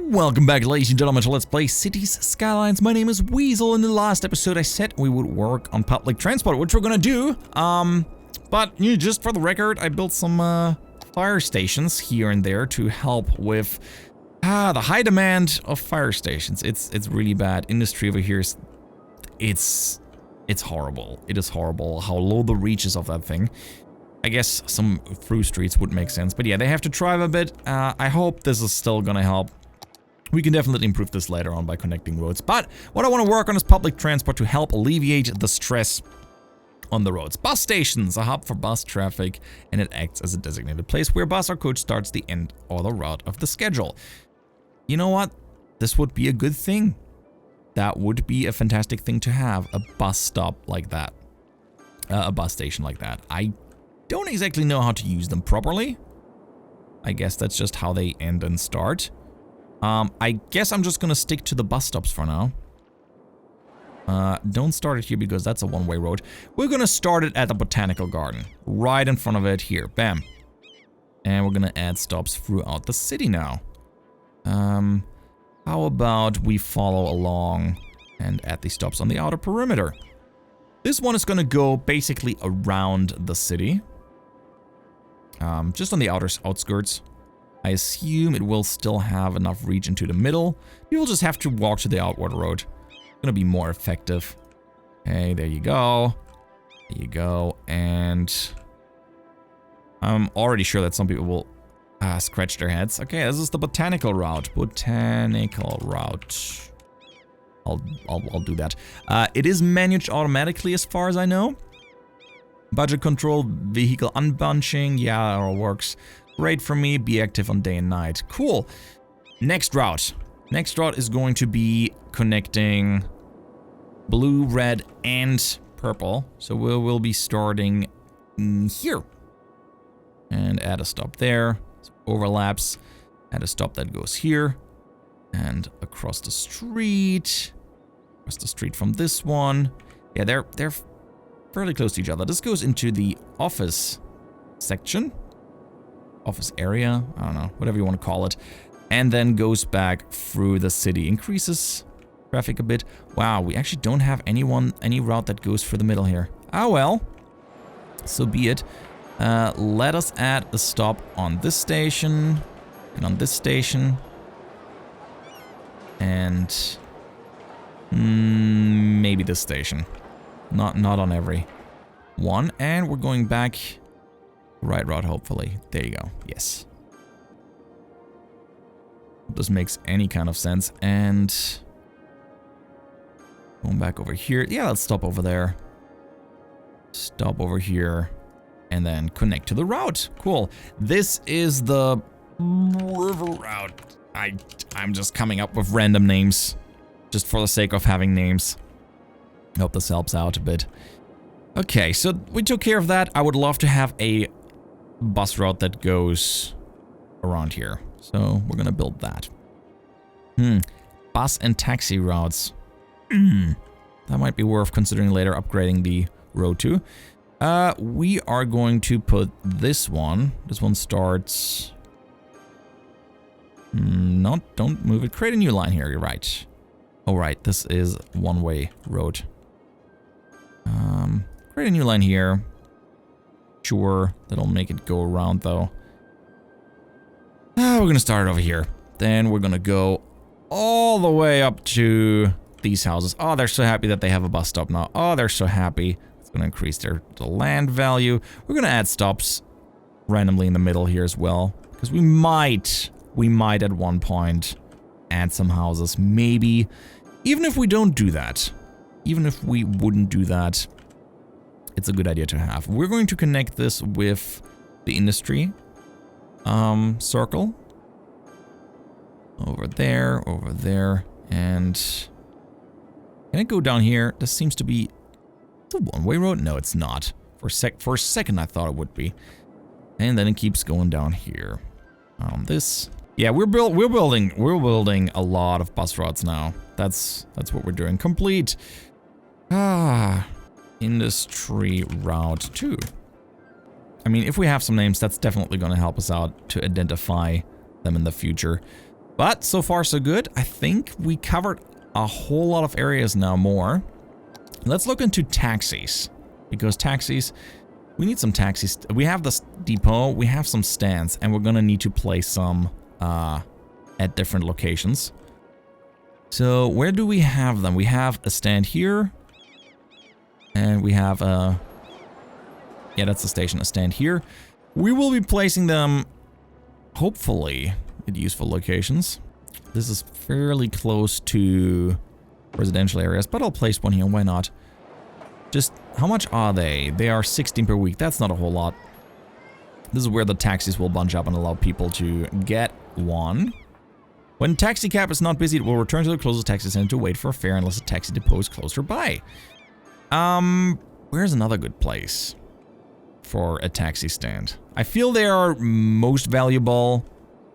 Welcome back, ladies and gentlemen, to Let's Play Cities Skylines. My name is Weasel. In the last episode, I said we would work on public transport, which we're gonna do. But just for the record, I built some fire stations here and there to help with the high demand of fire stations. It's really bad. Industry over here is it's horrible. It is horrible how low the reach is of that thing. I guess some through streets would make sense, but yeah, they have to drive a bit. I hope this is still gonna help. We can definitely improve this later on by connecting roads, but what I want to work on is public transport to help alleviate the stress on the roads. Bus stations, a hub for bus traffic, and it acts as a designated place where bus or coach starts the end or the route of the schedule. You know what? This would be a good thing. That would be a fantastic thing to have, a bus stop like that. A bus station like that. I don't exactly know how to use them properly. I guess that's just how they end and start. I guess I'm just gonna stick to the bus stops for now. Don't start it here because that's a one-way road. We're gonna start it at the botanical garden, right in front of it here, bam. And we're gonna add stops throughout the city now. How about we follow along and add these stops on the outer perimeter? This one is gonna go basically around the city. Just on the outer outskirts. I assume it will still have enough reach into the middle. You'll just have to walk to the outward road. It's gonna be more effective. Okay, there you go. There you go. And I'm already sure that some people will scratch their heads. Okay, this is the botanical route. Botanical route. I'll do that. It is managed automatically as far as I know. Budget control, vehicle unbunching. Yeah, it all works. Great for me, be active on day and night. Cool. Next route. Next route is going to be connecting blue, red, and purple. So we'll be starting here. And add a stop there. So overlaps. Add a stop that goes here. And across the street. Across the street from this one. Yeah, they're fairly close to each other. This goes into the office section. Office area, I don't know, whatever you want to call it, and then goes back through the city, increases traffic a bit. Wow, we actually don't have any route that goes through the middle here. Ah well, so be it. Let us add a stop on this station and on this station, and maybe this station. Not on every one, and we're going back. Right route, hopefully. There you go. Yes. This makes any kind of sense. And going back over here. Yeah, let's stop over there. Stop over here. And then connect to the route. Cool. This is the river route. I'm just coming up with random names. Just for the sake of having names. I hope this helps out a bit. Okay, so we took care of that. I would love to have a bus route that goes around here. So we're gonna build that. Bus and taxi routes. That might be worth considering later upgrading the road to. We are going to put this one. This one starts... No, don't move it. Create a new line here, you're right. Oh right, this is one-way road. Create a new line here. Sure, that'll make it go around though. We're gonna start over here. Then we're gonna go all the way up to these houses. Oh, they're so happy that they have a bus stop now. Oh, they're so happy. It's gonna increase the land value. We're gonna add stops randomly in the middle here as well. Because we might at one point add some houses. Maybe. Even if we don't do that. Even if we wouldn't do that. It's a good idea to have. We're going to connect this with the industry circle. Over there, and can it go down here? This seems to be the one-way road. No, it's not. For a second, I thought it would be. And then it keeps going down here. This. Yeah, we're building a lot of bus routes now. That's what we're doing. Complete. Industry route 2. I mean, if we have some names, that's definitely going to help us out to identify them in the future. But so far so good. I think we covered a whole lot of areas now more. Let's look into taxis. Because taxis, we need some taxis. We have this depot, we have some stands, and we're gonna need to place some at different locations. So where do we have them? We have a stand here. And we have a... Yeah, that's the station, a stand here. We will be placing them, hopefully, at useful locations. This is fairly close to residential areas, but I'll place one here, why not? Just, how much are they? They are 16 per week, that's not a whole lot. This is where the taxis will bunch up and allow people to get one. When taxi cab is not busy, it will return to the closest taxi center to wait for a fare unless a taxi depot is closer by. Where's another good place for a taxi stand? I feel they are most valuable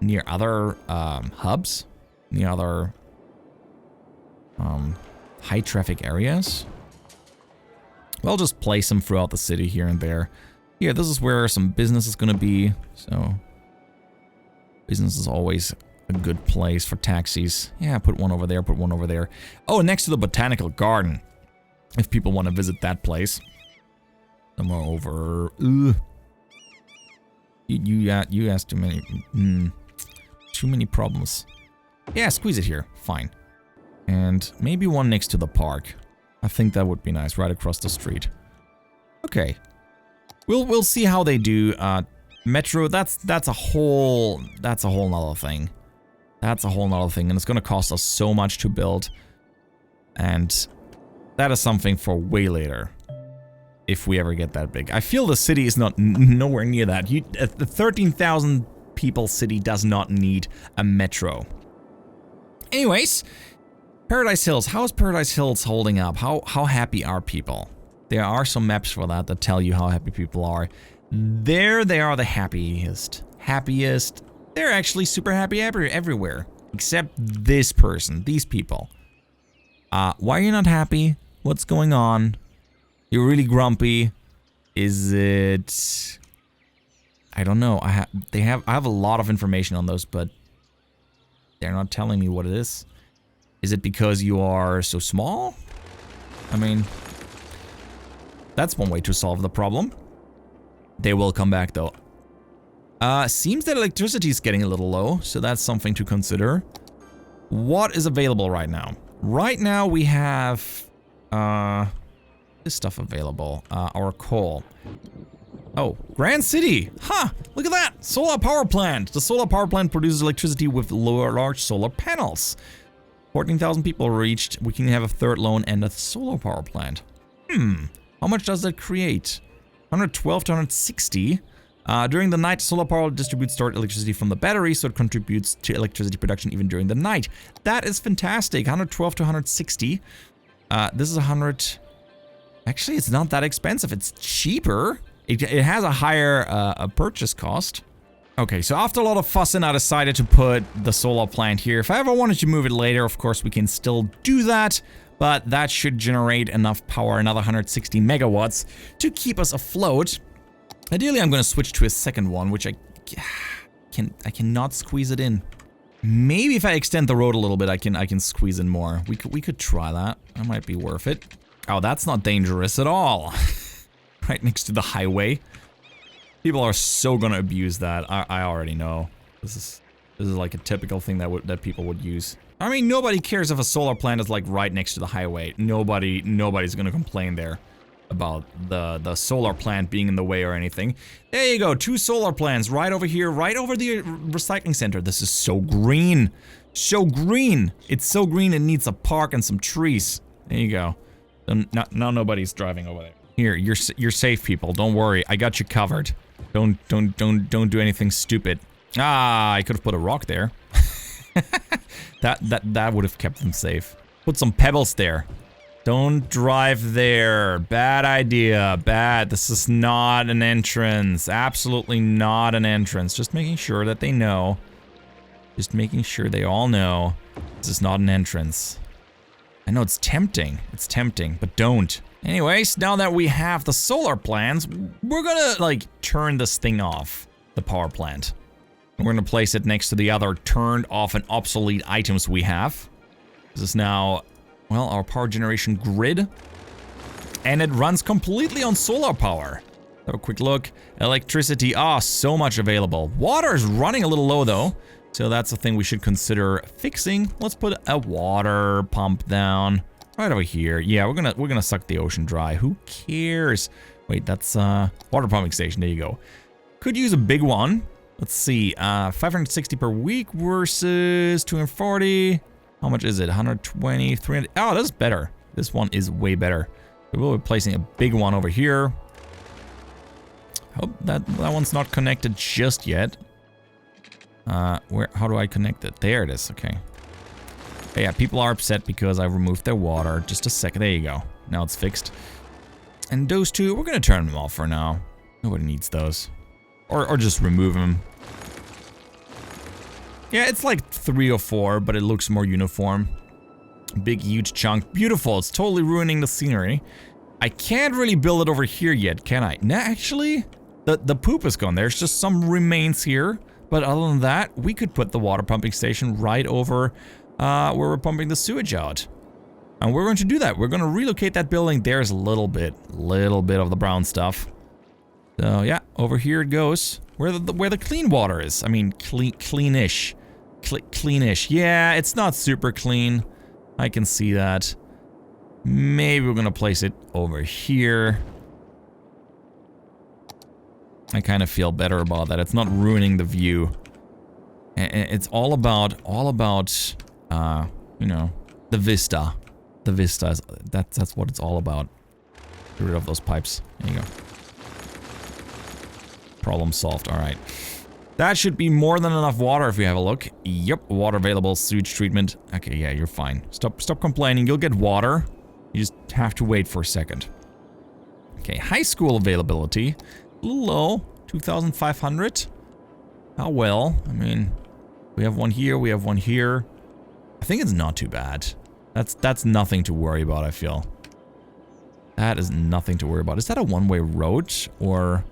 near other hubs, near other high traffic areas. We'll just place them throughout the city here and there. Here, this is where some business is gonna be, so business is always a good place for taxis. Yeah, put one over there, put one over there. Oh, next to the botanical garden, if people want to visit that place. Somewhere over. You asked too many. Too many problems. Yeah, squeeze it here. Fine. And maybe one next to the park. I think that would be nice, right across the street. Okay. We'll see how they do. Metro, that's a whole nother thing. That's a whole nother thing, and it's gonna cost us so much to build. And that is something for way later. If we ever get that big. I feel the city is not nowhere near that. The 13,000 people city does not need a metro. Anyways, Paradise Hills. How is Paradise Hills holding up? How happy are people? There are some maps for that tell you how happy people are. There they are the happiest. Happiest. They're actually super happy everywhere. Except this person, these people. Why are you not happy? What's going on? You're really grumpy. Is it... I don't know. I have a lot of information on those, but they're not telling me what it is. Is it because you are so small? I mean, that's one way to solve the problem. They will come back though. Seems that electricity is getting a little low, so that's something to consider. What is available right now? Right now we have this stuff available. Our coal. Oh, Grand City! Huh! Look at that! Solar power plant! The solar power plant produces electricity with large solar panels. 14,000 people reached. We can have a third loan and a solar power plant. How much does that create? 112 to 160. During the night, solar power distributes stored electricity from the battery, so it contributes to electricity production even during the night. That is fantastic. 112 to 160. This is 100. Actually, it's not that expensive. It's cheaper. It has a higher purchase cost. Okay, so after a lot of fussing, I decided to put the solar plant here. If I ever wanted to move it later, of course, we can still do that. But that should generate enough power, another 160 megawatts, to keep us afloat. Ideally, I'm going to switch to a second one, which I cannot squeeze it in. Maybe if I extend the road a little bit, I can squeeze in more. We could try that. That might be worth it. Oh, that's not dangerous at all. Right next to the highway. People are so gonna abuse that. I already know. This is like a typical thing that people would use. I mean, nobody cares if a solar plant is like right next to the highway. Nobody's gonna complain there about the solar plant being in the way or anything. There you go, 2 solar plants right over here, right over the recycling center. This is so green. So green. It's so green it needs a park and some trees. There you go. Now nobody's driving over there. Here, you're safe, people. Don't worry. I got you covered. Don't do anything stupid. Ah, I could have put a rock there. That would have kept them safe. Put some pebbles there. Don't drive there. Bad idea. Bad. This is not an entrance. Absolutely not an entrance. Just making sure that they know. Just making sure they all know. This is not an entrance. I know it's tempting. It's tempting, but don't. Anyways, now that we have the solar plants, we're gonna, like, turn this thing off. The power plant. And we're going to place it next to the other turned off and obsolete items we have. This is now, well, our power generation grid. And it runs completely on solar power. Have a quick look. Electricity, so much available. Water is running a little low though. So that's a thing we should consider fixing. Let's put a water pump down right over here. Yeah, we're gonna suck the ocean dry. Who cares? Wait, that's water pumping station. There you go. Could use a big one. Let's see. 560 per week versus 240. How much is it? 120, 300. Oh, that's better. This one is way better. We will be placing a big one over here. Hope that one's not connected just yet. How do I connect it? There it is, okay. But yeah, people are upset because I removed their water. Just a second, there you go. Now it's fixed. And those two, we're gonna turn them off for now. Nobody needs those. Or just remove them. Yeah, it's like 3 or 4, but it looks more uniform. Big, huge chunk. Beautiful, it's totally ruining the scenery. I can't really build it over here yet, can I? Nah, actually, the poop is gone. There's just some remains here. But other than that, we could put the water pumping station right over where we're pumping the sewage out. And we're going to do that. We're going to relocate that building. There's a little bit of the brown stuff. So yeah, over here it goes. Where the clean water is. I mean, cleanish. Cleanish. Yeah, it's not super clean. I can see that. Maybe we're going to place it over here. I kind of feel better about that. It's not ruining the view. And it's all about, you know, the vista. The vista is, that's what it's all about. Get rid of those pipes. There you go. Problem solved. All right. That should be more than enough water if we have a look. Yep, water available, sewage treatment. Okay, yeah, you're fine. Stop complaining. You'll get water. You just have to wait for a second. Okay, high school availability. A little low, 2,500. How well? I mean, we have one here, we have one here. I think it's not too bad. That's nothing to worry about, I feel. That is nothing to worry about. Is that a one-way road, or...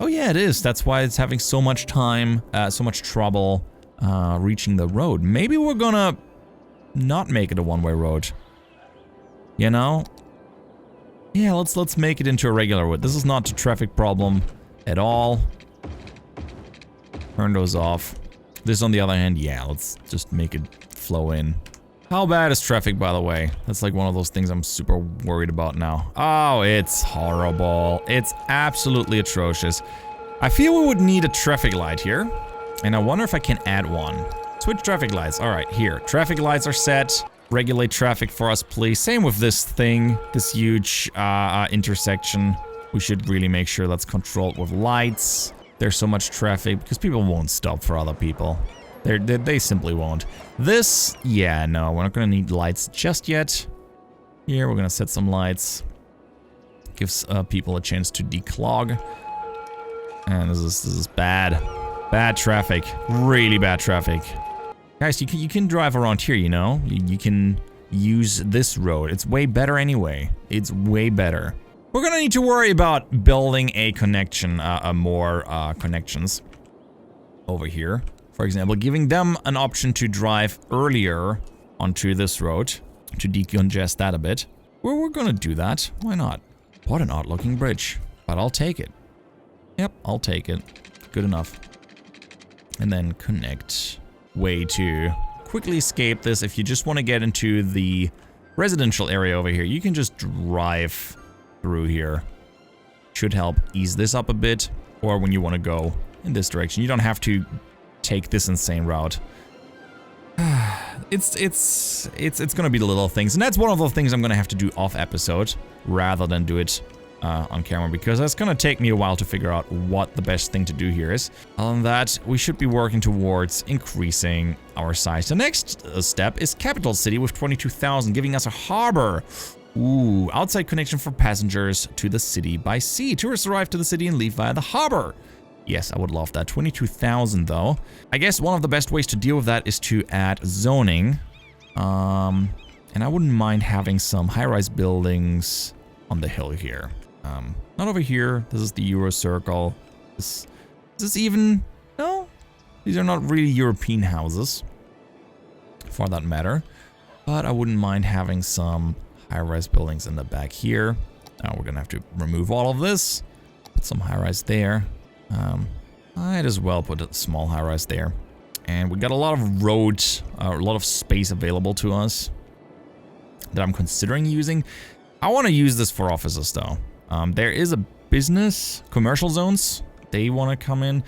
Oh yeah, it is. That's why it's having so much time, so much trouble reaching the road. Maybe we're gonna not make it a one-way road. You know? Yeah, let's make it into a regular road. This is not a traffic problem at all. Turn those off. This, on the other hand, yeah, let's just make it flow in. How bad is traffic, by the way? That's like one of those things I'm super worried about now. Oh, it's horrible. It's absolutely atrocious. I feel we would need a traffic light here. And I wonder if I can add one. Switch traffic lights. All right, here. Traffic lights are set. Regulate traffic for us, please. Same with this thing. This huge intersection. We should really make sure that's controlled with lights. There's so much traffic because people won't stop for other people. They simply won't. This, yeah, no, we're not gonna need lights just yet. Here, we're gonna set some lights. Gives people a chance to declog. And this is bad. Bad traffic. Really bad traffic. Guys, you can drive around here, you know? You can use this road. It's way better anyway. It's way better. We're gonna need to worry about building a connection, more connections over here. For example, giving them an option to drive earlier onto this road to decongest that a bit. We're gonna do that. Why not? What an odd-looking bridge, but I'll take it. Yep, I'll take it. Good enough. And then connect way to quickly escape this. If you just want to get into the residential area over here, you can just drive through here. Should help ease this up a bit. Or when you want to go in this direction, you don't have to take this insane route. It's gonna be the little things, and that's one of the things I'm gonna have to do off episode rather than do it on camera, because that's gonna take me a while to figure out what the best thing to do here is. Other than that, we should be working towards increasing our size. The next step is capital city with 22,000, giving us a harbor. Ooh, outside connection for passengers to the city by sea. Tourists arrive to the city and leave via the harbor. Yes, I would love that. 22,000 though. I guess one of the best ways to deal with that is to add zoning. And I wouldn't mind having some high-rise buildings on the hill here. Not over here. This is the Euro Circle. Is this even These are not really European houses, for that matter. But I wouldn't mind having some high-rise buildings in the back here. Now we're gonna have to remove all of this. Put some high-rise there. Might as well put a small high-rise there. And we got a lot of road, a lot of space available to us that I'm considering using. I want to use this for offices though. There is a business, commercial zones. They want to come in.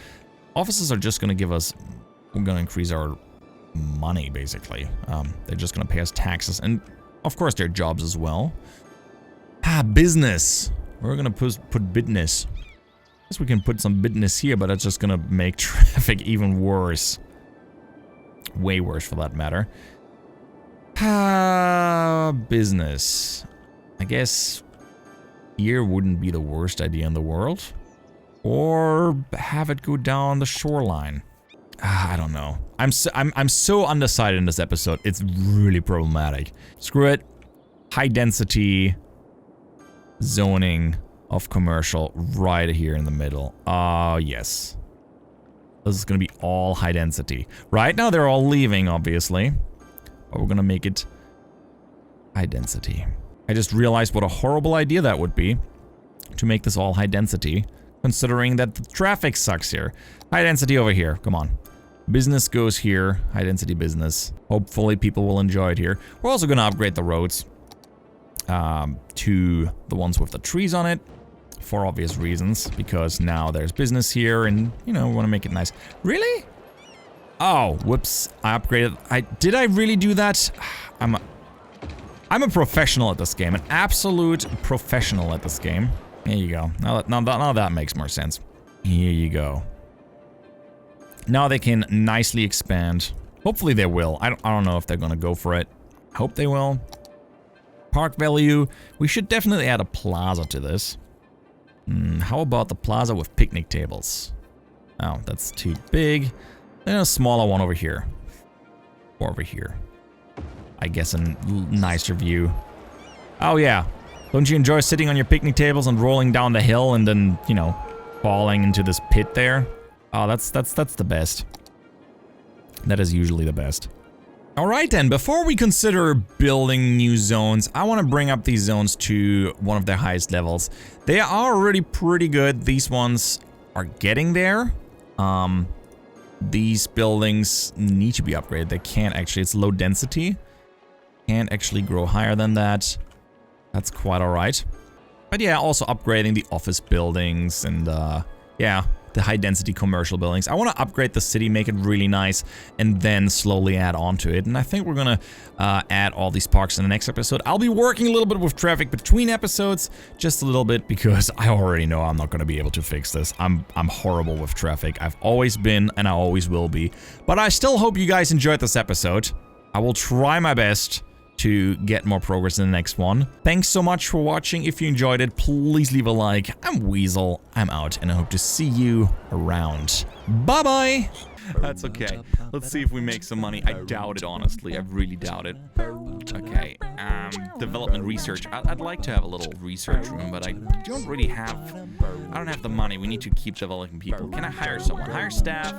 Offices are just going to give us, we're going to increase our money basically. They're just going to pay us taxes and of course their jobs as well. Business. We're going to put business. I guess we can put some business here, but that's just going to make traffic even worse. Way worse for that matter. Business. I guess here wouldn't be the worst idea in the world. Or have it go down the shoreline. I don't know. I'm so undecided in this episode. It's really problematic. Screw it. High density zoning of commercial right here in the middle. Oh, yes. This is going to be all high density. Right now they're all leaving, obviously. But we're going to make it high density. I just realized what a horrible idea that would be. To make this all high density. Considering that the traffic sucks here. High density over here. Come on. Business goes here. High density business. Hopefully people will enjoy it here. We're also going to upgrade the roads. To the ones with the trees on it. For obvious reasons, because now there's business here and, you know, we want to make it nice. Really? Oh, whoops. I upgraded. Did I really do that? I'm a professional at this game. An absolute professional at this game. Here you go. Now that makes more sense. Here you go. Now they can nicely expand. Hopefully they will. I don't know if they're going to go for it. I hope they will. Park value. We should definitely add a plaza to this. How about the plaza with picnic tables? Oh, that's too big. Then a smaller one over here. Or over here. I guess a nicer view. Oh yeah. Don't you enjoy sitting on your picnic tables and rolling down the hill and then, you know, falling into this pit there? Oh, that's the best. That is usually the best. Alright then, before we consider building new zones, I want to bring up these zones to one of their highest levels. They are already pretty good. These ones are getting there. These buildings need to be upgraded. They can't actually, it's low density. Can't actually grow higher than that. That's quite alright. But yeah, also upgrading the office buildings and yeah, the high density commercial buildings. I want to upgrade the city, make it really nice, and then slowly add on to it. And I think we're gonna add all these parks in the next episode. I'll be working a little bit with traffic between episodes, just a little bit, because I already know I'm not gonna be able to fix this. I'm horrible with traffic. I've always been, and I always will be. But I still hope you guys enjoyed this episode. I will try my best to get more progress in the next one. Thanks so much for watching. If you enjoyed it, please leave a like. I'm Weasel, I'm out, and I hope to see you around. Bye-bye! That's okay. Let's see if we make some money. I doubt it, honestly. I really doubt it. Okay, development research. I'd like to have a little research room, but I don't really have... I don't have the money. We need to keep developing people. Can I hire someone? Hire staff?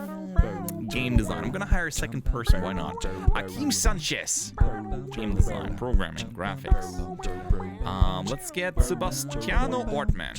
Game design. I'm gonna hire a second person. Why not? Akeem Sanchez. Game design, programming, graphics. Let's get Sebastiano Ortman.